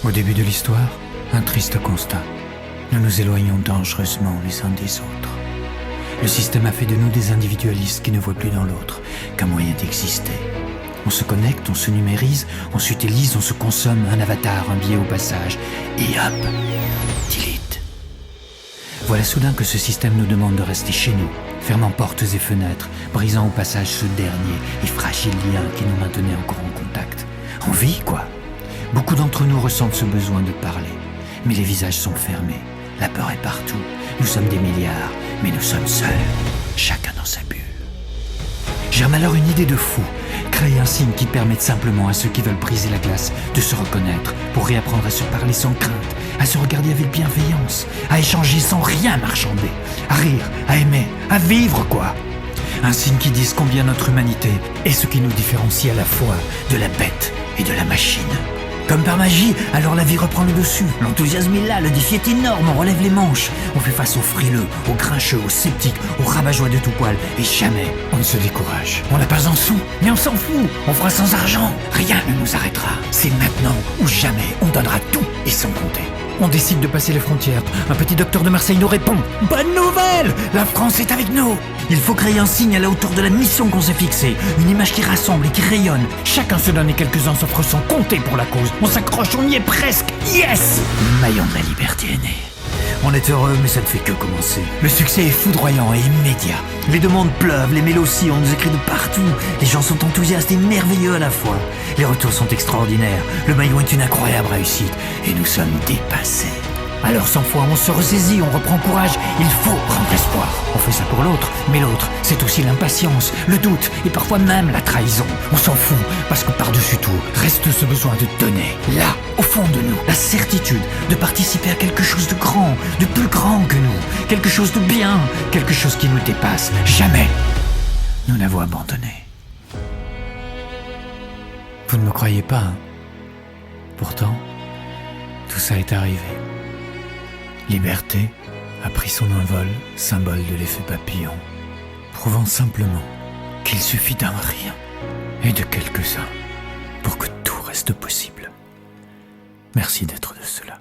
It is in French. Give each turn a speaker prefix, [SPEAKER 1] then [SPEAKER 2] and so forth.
[SPEAKER 1] Au début de l'histoire, un triste constat. Nous nous éloignons dangereusement les uns des autres. Le système a fait de nous des individualistes qui ne voient plus dans l'autre qu'un moyen d'exister. On se connecte, on se numérise, on s'utilise, on se consomme, un avatar, un billet au passage, et hop, delete. Voilà soudain que ce système nous demande de rester chez nous, fermant portes et fenêtres, brisant au passage ce dernier et fragile lien qui nous maintenait encore en contact. On vit, quoi. Beaucoup d'entre nous ressentent ce besoin de parler, mais les visages sont fermés, la peur est partout, nous sommes des milliards, mais nous sommes seuls, chacun dans sa bulle. Germe alors une idée de fou, créer un signe qui permette simplement à ceux qui veulent briser la glace de se reconnaître, pour réapprendre à se parler sans crainte, à se regarder avec bienveillance, à échanger sans rien marchander, à rire, à aimer, à vivre, quoi. Un signe qui dise combien notre humanité est ce qui nous différencie à la fois de la bête et de la machine. Comme par magie, alors la vie reprend le dessus. L'enthousiasme est là, le défi est énorme, on relève les manches. On fait face aux frileux, aux grincheux, aux sceptiques, aux rabat-joie de tout poil. Et jamais on ne se décourage. On n'a pas un sou, mais on s'en fout. On fera sans argent. Rien ne nous arrêtera. C'est maintenant ou jamais. On donnera tout et sans compter. On décide de passer les frontières. Un petit docteur de Marseille nous répond: bonne nouvelle! La France est avec nous! Il faut créer un signe à la hauteur de la mission qu'on s'est fixée. Une image qui rassemble et qui rayonne. Chacun se donne et quelques-uns s'offrent sans compter pour la cause. On s'accroche, on y est presque. Yes! Le maillon de la liberté est né. On est heureux, mais ça ne fait que commencer. Le succès est foudroyant et immédiat. Les demandes pleuvent, les mails aussi, on nous écrit de partout. Les gens sont enthousiastes et merveilleux à la fois. Les retours sont extraordinaires. Le maillon est une incroyable réussite. Et nous sommes dépassés. Alors sans foi, on se ressaisit, on reprend courage. Il faut prendre espoir. On fait ça pour l'autre, mais l'autre, c'est aussi l'impatience, le doute et parfois même la trahison. On s'en fout, parce que par-dessus tout, reste ce besoin de donner. Là, au fond de nous, la certitude de participer à quelque chose de grand, de plus grand que nous. Quelque chose de bien, quelque chose qui nous dépasse. Jamais nous n'avons abandonné. Vous ne me croyez pas, hein? Pourtant, tout ça est arrivé. Liberté a pris son envol, symbole de l'effet papillon, prouvant simplement qu'il suffit d'un rien et de quelques-uns pour que tout reste possible. Merci d'être de cela.